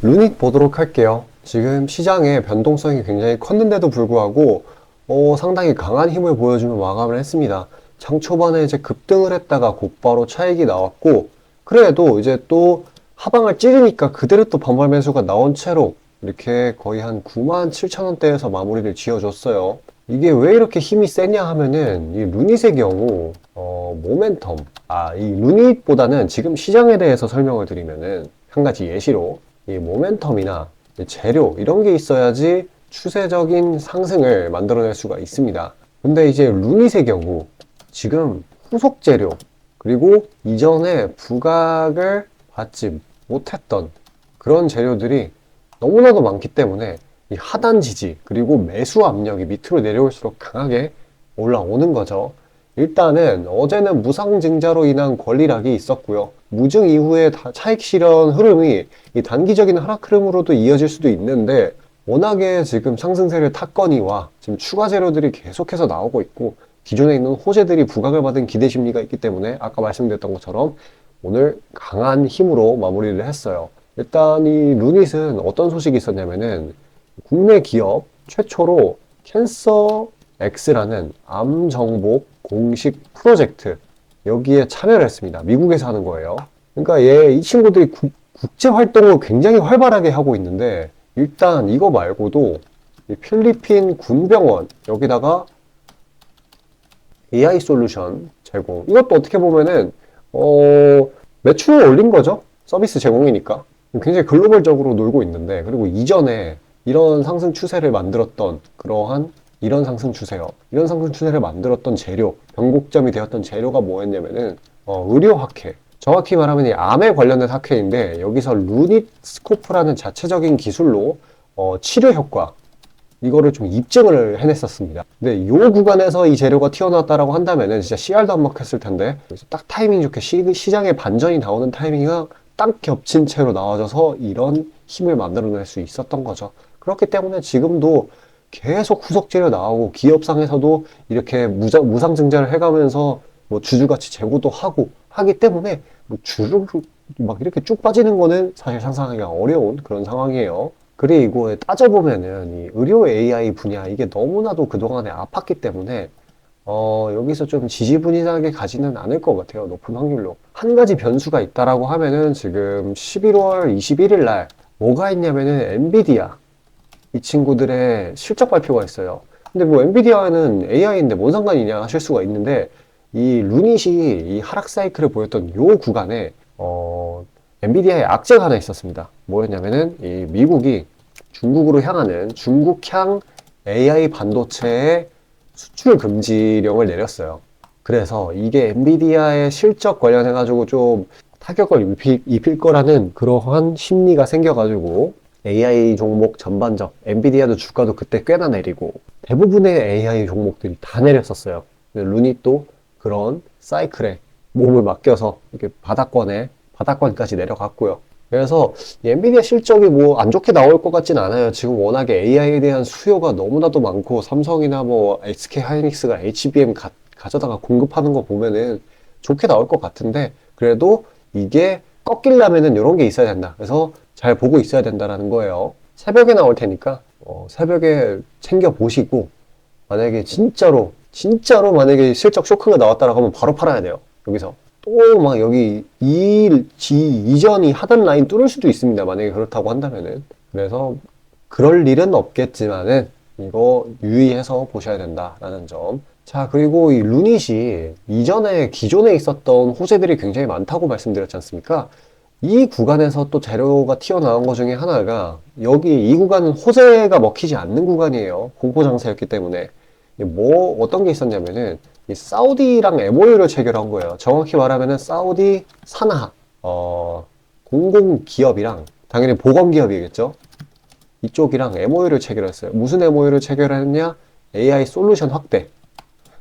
루닛 보도록 할게요. 지금 시장의 변동성이 굉장히 컸는데도 불구하고 상당히 강한 힘을 보여주며 마감을 했습니다. 장 초반에 이제 급등을 했다가 곧바로 차익이 나왔고, 그래도 이제 또 하방을 찌르니까 그대로 또 반발 매수가 나온 채로 이렇게 거의 한 97,000원대에서 마무리를 지어줬어요. 이게 왜 이렇게 힘이 세냐 하면은 이 루닛의 경우 모멘텀, 이 루닛보다는 지금 시장에 대해서 설명을 드리면은 한 가지 예시로 이 모멘텀이나 재료 이런 게 있어야지 추세적인 상승을 만들어낼 수가 있습니다. 근데 이제 루닛의 경우 지금 후속 재료 그리고 이전에 부각을 받지 못했던 그런 재료들이 너무나도 많기 때문에 이 하단 지지 그리고 매수 압력이 밑으로 내려올수록 강하게 올라오는 거죠. 일단은 어제는 무상증자로 인한 권리락이 있었고요. 무증 이후에 차익 실현 흐름이 이 단기적인 하락 흐름으로도 이어질 수도 있는데, 워낙에 지금 상승세를 탔거니와 지금 추가 재료들이 계속해서 나오고 있고 기존에 있는 호재들이 부각을 받은 기대 심리가 있기 때문에 아까 말씀드렸던 것처럼 오늘 강한 힘으로 마무리를 했어요. 일단 이 루닛은 어떤 소식이 있었냐면은 국내 기업 최초로 캔서 X라는 암 정복 공식 프로젝트, 여기에 참여를 했습니다. 미국에서 하는 거예요. 그러니까 이 친구들이 국제 활동을 굉장히 활발하게 하고 있는데, 일단 이거 말고도 이 필리핀 군병원 여기다가 AI 솔루션 제공, 이것도 어떻게 보면은 매출을 올린 거죠. 서비스 제공이니까. 굉장히 글로벌적으로 놀고 있는데, 그리고 이전에 이런 상승 추세를 만들었던 이런 상승 추세를 만들었던 재료, 변곡점이 되었던 재료가 뭐였냐면은 의료 학회, 정확히 말하면 이 암에 관련된 학회인데, 여기서 루닛 스코프라는 자체적인 기술로 치료 효과, 이거를 좀 입증을 해냈었습니다. 근데 요 구간에서 이 재료가 튀어나왔다라고 한다면은 진짜 씨알도 안 먹혔을 텐데, 그래서 딱 타이밍 좋게 시장에 반전이 나오는 타이밍이 딱 겹친 채로 나와져서 이런 힘을 만들어낼 수 있었던 거죠. 그렇기 때문에 지금도 계속 후속 재료 나오고 기업상에서도 이렇게 무상증자를 해가면서 뭐 주주가치 제고도 하기 때문에 뭐 주를 막 이렇게 쭉 빠지는 거는 사실 상상하기가 어려운 그런 상황이에요. 그리고 따져보면은 이 의료 AI 분야, 이게 너무나도 그동안에 아팠기 때문에 여기서 좀 지지분이하게 가지는 않을 것 같아요. 높은 확률로. 한 가지 변수가 있다라고 하면은 지금 11월 21일 날 뭐가 있냐면은 엔비디아, 이 친구들의 실적 발표가 있어요. 근데 뭐 엔비디아는 AI인데 뭔 상관이냐 하실 수가 있는데, 이 루닛이 이 하락 사이클을 보였던 요 구간에 엔비디아의 악재가 하나 있었습니다. 뭐였냐면은 이 미국이 중국으로 향하는 중국향 AI 반도체의 수출 금지령을 내렸어요. 그래서 이게 엔비디아의 실적 관련해가지고 좀 타격을 입힐 거라는 그러한 심리가 생겨가지고 AI 종목 전반적, 엔비디아도 주가도 그때 꽤나 내리고 대부분의 AI 종목들이 다 내렸었어요. 루닛도 그런 사이클에 몸을 맡겨서 이렇게 바닥권까지 내려갔고요. 그래서 엔비디아 실적이 뭐 안 좋게 나올 것 같진 않아요. 지금 워낙에 AI에 대한 수요가 너무나도 많고, 삼성이나 뭐 SK 하이닉스가 HBM 가져다가 공급하는 거 보면은 좋게 나올 것 같은데, 그래도 이게 꺾이려면은 이런 게 있어야 된다. 그래서 잘 보고 있어야 된다라는 거예요. 새벽에 나올 테니까 새벽에 챙겨 보시고, 만약에 진짜로 만약에 실적 쇼크가 나왔다라고 하면 바로 팔아야 돼요. 여기서 또 막 여기 이전이 하단 라인 뚫을 수도 있습니다. 만약에 그렇다고 한다면은. 그래서 그럴 일은 없겠지만은 이거 유의해서 보셔야 된다라는 점. 자, 그리고 이 루닛이 기존에 있었던 호재들이 굉장히 많다고 말씀드렸지 않습니까? 이 구간에서 또 재료가 튀어나온 것 중에 하나가, 이 구간은 호재가 먹히지 않는 구간이에요. 공포 장세였기 때문에. 어떤 게 있었냐면은 이 사우디랑 MOU를 체결한 거예요. 정확히 말하면은 사우디 산하 공공기업이랑, 당연히 보건기업이겠죠. 이쪽이랑 MOU를 체결했어요. 무슨 MOU를 체결했냐? AI 솔루션 확대.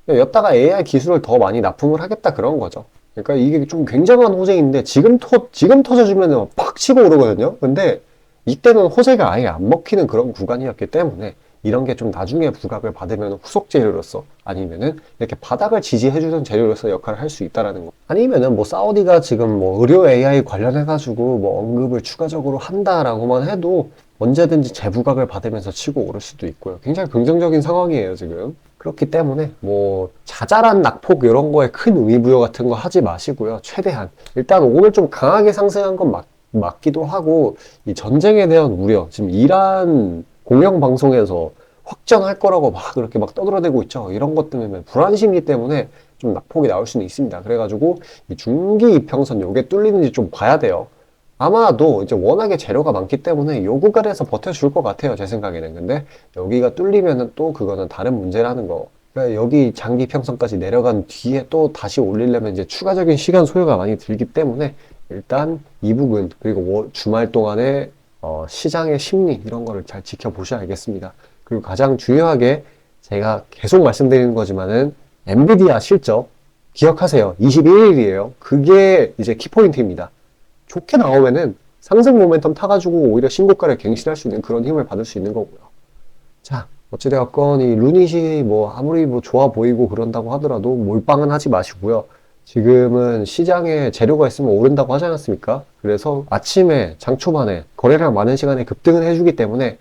여기다가 AI 기술을 더 많이 납품을 하겠다 그런 거죠. 그러니까 이게 좀 굉장한 호재인데, 지금 터져주면 팍 치고 오르거든요. 근데 이때는 호재가 아예 안 먹히는 그런 구간이었기 때문에 이런 게 좀 나중에 부각을 받으면 후속 재료로서 아니면은 이렇게 바닥을 지지해주는 재료로서 역할을 할 수 있다라는 거. 아니면은 뭐 사우디가 지금 뭐 의료 AI 관련해가지고 뭐 언급을 추가적으로 한다라고만 해도 언제든지 재부각을 받으면서 치고 오를 수도 있고요. 굉장히 긍정적인 상황이에요, 지금. 그렇기 때문에 뭐 자잘한 낙폭 이런 거에 큰 의미부여 같은 거 하지 마시고요. 최대한 일단 오늘 좀 강하게 상승한 건 맞기도 하고, 이 전쟁에 대한 우려, 지금 이란 공영방송에서 확전할 거라고 막 그렇게 막 떠들어대고 있죠. 이런 것 때문에 불안 심리 때문에 좀 낙폭이 나올 수는 있습니다. 그래가지고 이 중기 이평선 요게 뚫리는지 좀 봐야 돼요. 아마도 이제 워낙에 재료가 많기 때문에 요 구간에서 버텨줄 것 같아요, 제 생각에는. 근데 여기가 뚫리면은 또 그거는 다른 문제라는 거. 그러니까 여기 장기 평선까지 내려간 뒤에 또 다시 올리려면 이제 추가적인 시간 소요가 많이 들기 때문에 일단 이 부분, 그리고 주말 동안에 시장의 심리 이런 거를 잘 지켜보셔야겠습니다. 그리고 가장 중요하게 제가 계속 말씀드리는 거지만은 엔비디아 실적 기억하세요. 21일이에요. 그게 이제 키포인트입니다. 좋게 나오면은 상승 모멘텀 타가지고 오히려 신고가를 갱신할 수 있는 그런 힘을 받을 수 있는 거고요. 자, 어찌되었건 이 루닛이 뭐 아무리 뭐 좋아 보이고 그런다고 하더라도 몰빵은 하지 마시고요. 지금은 시장에 재료가 있으면 오른다고 하지 않았습니까? 그래서 아침에 장 초반에 거래량 많은 시간에 급등을 해주기 때문에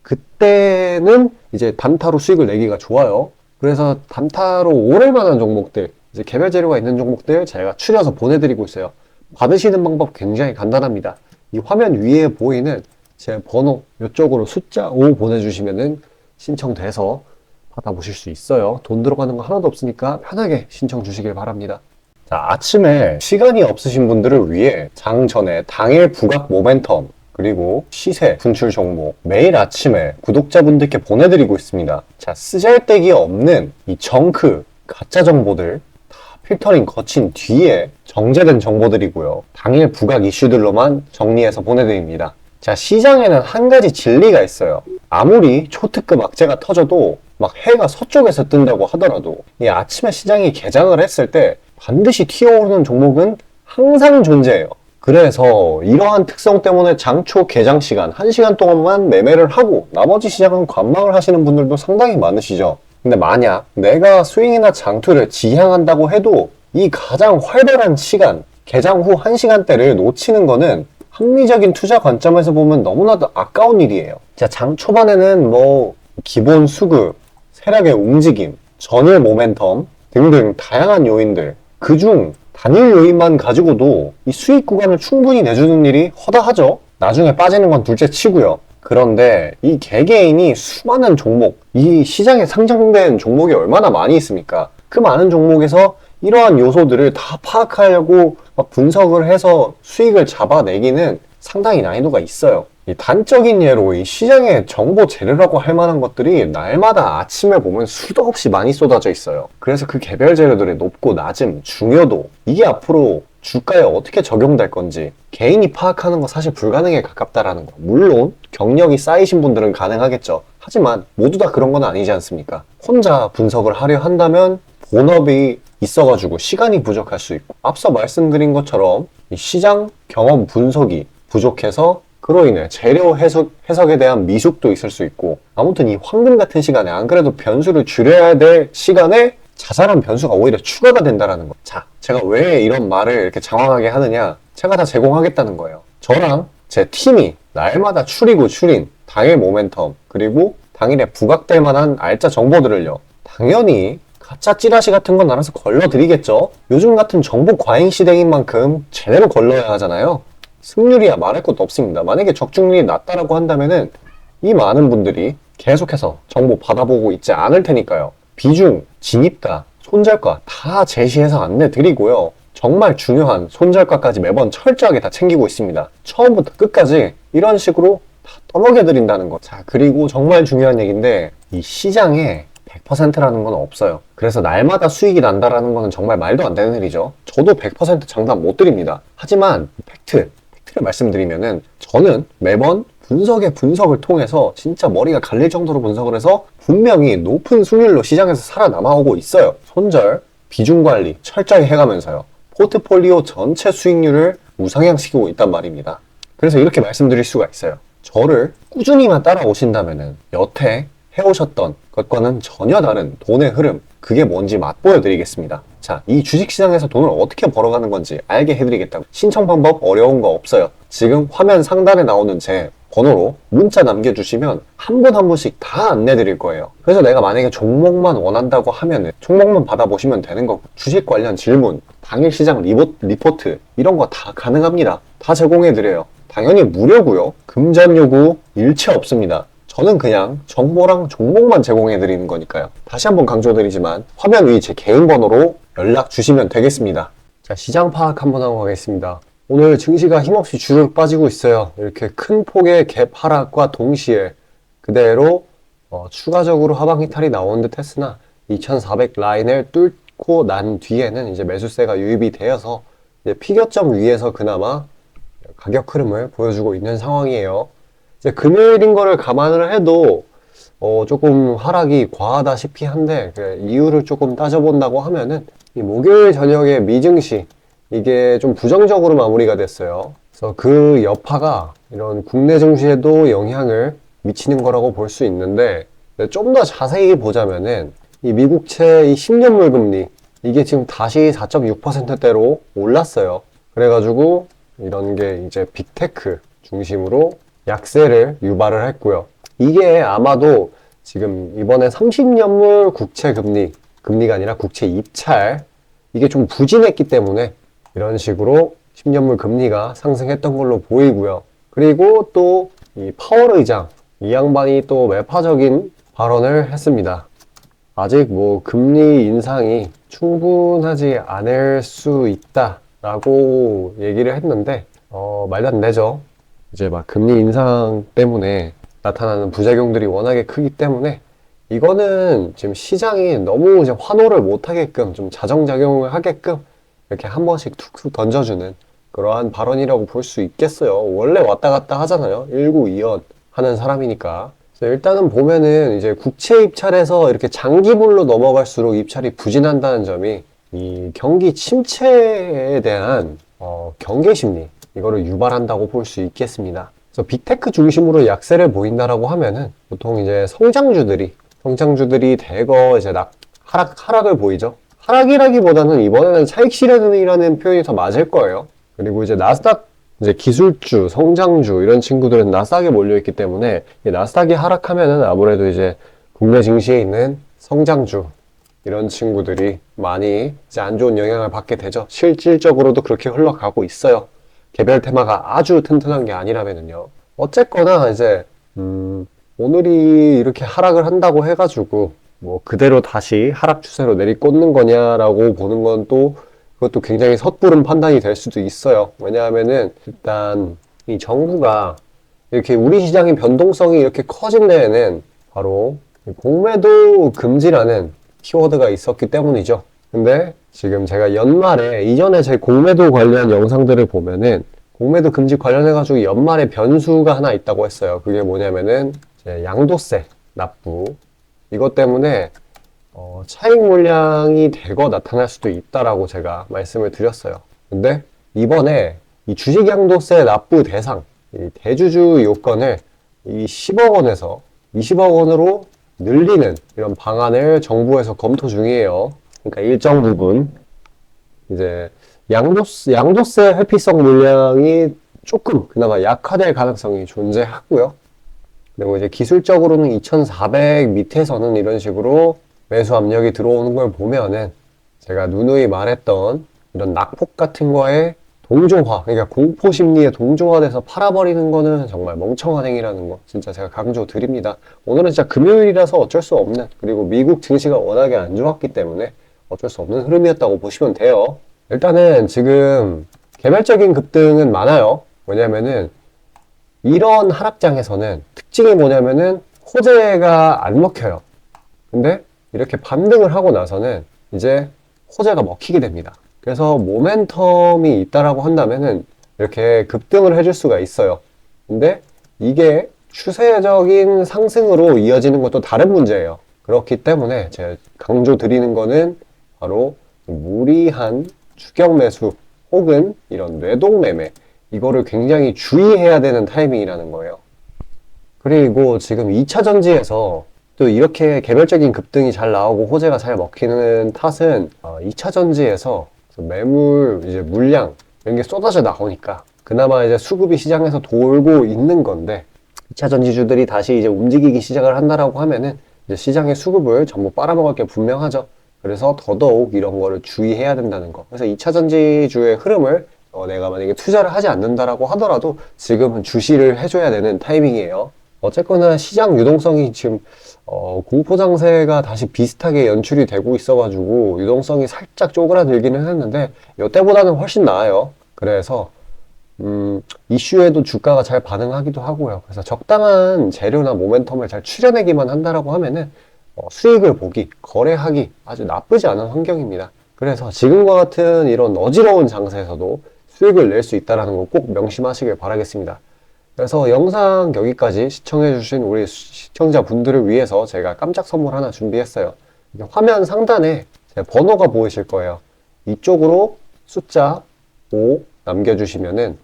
그때는 이제 단타로 수익을 내기가 좋아요. 그래서 단타로 오를 만한 종목들, 이제 개별 재료가 있는 종목들 제가 추려서 보내드리고 있어요. 받으시는 방법 굉장히 간단합니다. 이 화면 위에 보이는 제 번호 이쪽으로 숫자 5 보내주시면은 신청돼서 받아보실 수 있어요. 돈 들어가는 거 하나도 없으니까 편하게 신청 주시길 바랍니다. 자, 아침에 시간이 없으신 분들을 위해 장 전에 당일 부각 모멘텀 그리고 시세 분출 종목 매일 아침에 구독자분들께 보내드리고 있습니다. 자, 쓰잘데기 없는 이 정크 가짜 정보들 필터링 거친 뒤에 정제된 정보들이고요. 당일 부각 이슈들로만 정리해서 보내드립니다. 자, 시장에는 한 가지 진리가 있어요. 아무리 초특급 악재가 터져도 막 해가 서쪽에서 뜬다고 하더라도 이 아침에 시장이 개장을 했을 때 반드시 튀어오르는 종목은 항상 존재해요. 그래서 이러한 특성 때문에 장초 개장 시간 1시간 동안만 매매를 하고 나머지 시장은 관망을 하시는 분들도 상당히 많으시죠. 근데 만약 내가 스윙이나 장투를 지향한다고 해도 이 가장 활발한 시간, 개장 후 1시간대를 놓치는 거는 합리적인 투자 관점에서 보면 너무나도 아까운 일이에요. 자, 장 초반에는 뭐 기본 수급, 세력의 움직임, 전일 모멘텀 등등 다양한 요인들, 그중 단일 요인만 가지고도 이 수익 구간을 충분히 내주는 일이 허다하죠. 나중에 빠지는 건 둘째 치고요. 그런데 이 개개인이 수많은 종목, 이 시장에 상장된 종목이 얼마나 많이 있습니까? 그 많은 종목에서 이러한 요소들을 다 파악하려고 막 분석을 해서 수익을 잡아내기는 상당히 난이도가 있어요. 이 단적인 예로 이 시장의 정보 재료라고 할 만한 것들이 날마다 아침에 보면 수도 없이 많이 쏟아져 있어요. 그래서 그 개별 재료들의 높고 낮음, 중요도, 이게 앞으로 주가에 어떻게 적용될 건지 개인이 파악하는 거 사실 불가능에 가깝다라는 거. 물론 경력이 쌓이신 분들은 가능하겠죠. 하지만 모두 다 그런 건 아니지 않습니까? 혼자 분석을 하려 한다면 본업이 있어가지고 시간이 부족할 수 있고, 앞서 말씀드린 것처럼 이 시장 경험 분석이 부족해서 그로 인해 재료 해석에 대한 미숙도 있을 수 있고, 아무튼 이 황금 같은 시간에 안 그래도 변수를 줄여야 될 시간에 자잘한 변수가 오히려 추가가 된다는 거. 자, 제가 왜 이런 말을 이렇게 장황하게 하느냐? 제가 다 제공하겠다는 거예요. 저랑 제 팀이 날마다 추리고 추린 당일 모멘텀 그리고 당일에 부각될 만한 알짜 정보들을요, 당연히 가짜 찌라시 같은 건 알아서 걸러드리겠죠. 요즘 같은 정보 과잉 시대인 만큼 제대로 걸러야 하잖아요. 승률이야 말할 것도 없습니다. 만약에 적중률이 낮다라고 한다면은 이 많은 분들이 계속해서 정보 받아보고 있지 않을 테니까요. 비중, 진입가, 손절가 다 제시해서 안내드리고요. 정말 중요한 손절가까지 매번 철저하게 다 챙기고 있습니다. 처음부터 끝까지 이런 식으로 다 떠먹여드린다는 거. 자, 그리고 정말 중요한 얘기인데 이 시장에 100%라는 건 없어요. 그래서 날마다 수익이 난다라는 거는 정말 말도 안 되는 일이죠. 저도 100% 장담 못 드립니다. 하지만 팩트를 말씀드리면은 저는 매번 분석을 통해서 진짜 머리가 갈릴 정도로 분석을 해서 분명히 높은 수익률로 시장에서 살아남아오고 있어요. 손절, 비중 관리 철저히 해가면서요. 포트폴리오 전체 수익률을 우상향시키고 있단 말입니다. 그래서 이렇게 말씀드릴 수가 있어요. 저를 꾸준히만 따라오신다면은 여태 해오셨던 것과는 전혀 다른 돈의 흐름, 그게 뭔지 맛보여 드리겠습니다. 자, 이 주식시장에서 돈을 어떻게 벌어가는 건지 알게 해드리겠다고. 신청 방법 어려운 거 없어요. 지금 화면 상단에 나오는 제 번호로 문자 남겨주시면 한 분 한 분씩 다 안내 드릴 거예요. 그래서 내가 만약에 종목만 원한다고 하면은 종목만 받아보시면 되는 거고, 주식 관련 질문, 당일 시장 리포트 이런 거 다 가능합니다. 다 제공해 드려요. 당연히 무료고요. 금전 요구 일체 없습니다. 저는 그냥 정보랑 종목만 제공해 드리는 거니까요. 다시 한번 강조드리지만 화면 위 제 개인 번호로 연락 주시면 되겠습니다. 자, 시장 파악 한번 하고 가겠습니다. 오늘 증시가 힘없이 주르륵 빠지고 있어요. 이렇게 큰 폭의 갭 하락과 동시에 그대로 추가적으로 하방 이탈이 나온 듯 했으나 2400 라인을 뚫고 난 뒤에는 이제 매수세가 유입이 되어서 이제 피겨점 위에서 그나마 가격 흐름을 보여주고 있는 상황이에요. 이제 금요일인 거를 감안을 해도 조금 하락이 과하다시피 한데 그 이유를 조금 따져본다고 하면은 이 목요일 저녁에 미증시 이게 좀 부정적으로 마무리가 됐어요. 그래서 그 여파가 이런 국내 증시에도 영향을 미치는 거라고 볼 수 있는데, 좀 더 자세히 보자면은 이 미국채 이 10년물 금리 이게 지금 다시 4.6%대로 올랐어요. 그래가지고 이런 게 이제 빅테크 중심으로 약세를 유발을 했고요. 이게 아마도 지금 이번에 30년물 국채 금리가 아니라 국채 입찰 이게 좀 부진했기 때문에 이런 식으로 10년물 금리가 상승했던 걸로 보이고요. 그리고 또 이 파월 의장, 이 양반이 또 매파적인 발언을 했습니다. 아직 뭐 금리 인상이 충분하지 않을 수 있다라고 얘기를 했는데 말도 안 되죠. 이제 막 금리 인상 때문에 나타나는 부작용들이 워낙에 크기 때문에 이거는 지금 시장이 너무 이제 환호를 못 하게끔 좀 자정작용을 하게끔 이렇게 한 번씩 툭툭 던져주는 그러한 발언이라고 볼 수 있겠어요. 원래 왔다 갔다 하잖아요. 1구2연 하는 사람이니까. 그래서 일단은 보면은 이제 국채 입찰에서 이렇게 장기불로 넘어갈수록 입찰이 부진한다는 점이 이 경기 침체에 대한 경계 심리 이거를 유발한다고 볼 수 있겠습니다. 그래서 빅테크 중심으로 약세를 보인다라고 하면은 보통 이제 성장주들이 대거 이제 하락을 보이죠. 하락이라기보다는 이번에는 차익 실현이라는 표현이 더 맞을 거예요. 그리고 이제 나스닥 이제 기술주, 성장주 이런 친구들은 나스닥에 몰려 있기 때문에 이 나스닥이 하락하면은 아무래도 이제 국내 증시에 있는 성장주 이런 친구들이 많이 이제 안 좋은 영향을 받게 되죠. 실질적으로도 그렇게 흘러가고 있어요. 개별 테마가 아주 튼튼한 게 아니라면은요. 어쨌거나 이제 오늘이 이렇게 하락을 한다고 해가지고 뭐 그대로 다시 하락 추세로 내리꽂는 거냐라고 보는 건 또 그것도 굉장히 섣부른 판단이 될 수도 있어요. 왜냐하면은 일단 이 정부가 이렇게 우리 시장의 변동성이 이렇게 커진 데에는 바로 공매도 금지라는 키워드가 있었기 때문이죠. 근데 지금 제가 연말에 이전에 제 공매도 관련 영상들을 보면은 공매도 금지 관련해가지고 연말에 변수가 하나 있다고 했어요. 그게 뭐냐면은 양도세 납부 이것 때문에 차익 물량이 대거 나타날 수도 있다라고 제가 말씀을 드렸어요. 근데 이번에 이 주식 양도세 납부 대상 이 대주주 요건을 이 10억 원에서 20억 원으로 늘리는 이런 방안을 정부에서 검토 중이에요. 그러니까 일정 부분 이제 양도세 회피성 물량이 조금 그나마 약화될 가능성이 존재하고요. 그리고 이제 기술적으로는 2400 밑에서는 이런 식으로 매수 압력이 들어오는 걸 보면은 제가 누누이 말했던 이런 낙폭 같은 거에 동조화, 그러니까 공포 심리에 동조화돼서 팔아버리는 거는 정말 멍청한 행위라는 거 진짜 제가 강조 드립니다. 오늘은 진짜 금요일이라서 어쩔 수 없는, 그리고 미국 증시가 워낙에 안 좋았기 때문에 어쩔 수 없는 흐름이었다고 보시면 돼요. 일단은 지금 개별적인 급등은 많아요. 왜냐면은 이런 하락장에서는 특징이 뭐냐면은 호재가 안 먹혀요. 근데 이렇게 반등을 하고 나서는 이제 호재가 먹히게 됩니다. 그래서 모멘텀이 있다라고 한다면은 이렇게 급등을 해줄 수가 있어요. 근데 이게 추세적인 상승으로 이어지는 것도 다른 문제예요. 그렇기 때문에 제가 강조 드리는 거는 바로 무리한 추격 매수 혹은 이런 뇌동 매매 이거를 굉장히 주의해야 되는 타이밍이라는 거예요. 그리고 지금 2차 전지에서 또 이렇게 개별적인 급등이 잘 나오고 호재가 잘 먹히는 탓은 2차 전지에서 매물 이제 물량 이런 게 쏟아져 나오니까 그나마 이제 수급이 시장에서 돌고 있는 건데 2차 전지주들이 다시 이제 움직이기 시작을 한다라고 하면은 이제 시장의 수급을 전부 빨아먹을 게 분명하죠. 그래서 더더욱 이런 거를 주의해야 된다는 거. 그래서 2차 전지주의 흐름을 내가 만약에 투자를 하지 않는다라고 하더라도 지금은 주시를 해줘야 되는 타이밍이에요. 어쨌거나 시장 유동성이 지금 공포장세가 다시 비슷하게 연출이 되고 있어가지고 유동성이 살짝 쪼그라들기는 했는데 이때보다는 훨씬 나아요. 그래서 이슈에도 주가가 잘 반응하기도 하고요. 그래서 적당한 재료나 모멘텀을 잘 추려내기만 한다라고 하면은 수익을 보기, 거래하기 아주 나쁘지 않은 환경입니다. 그래서 지금과 같은 이런 어지러운 장세에서도 수익을 낼 수 있다는 거 꼭 명심하시길 바라겠습니다. 그래서 영상 여기까지 시청해주신 우리 시청자분들을 위해서 제가 깜짝 선물 하나 준비했어요. 화면 상단에 제 번호가 보이실 거예요. 이쪽으로 숫자 5 남겨주시면은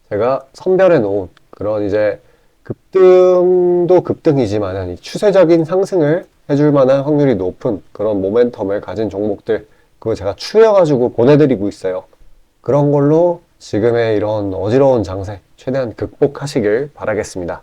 제가 선별해 놓은 그런 이제 급등도 급등이지만 추세적인 상승을 해줄 만한 확률이 높은 그런 모멘텀을 가진 종목들 그거 제가 추려가지고 보내드리고 있어요. 그런 걸로 지금의 이런 어지러운 장세 최대한 극복하시길 바라겠습니다.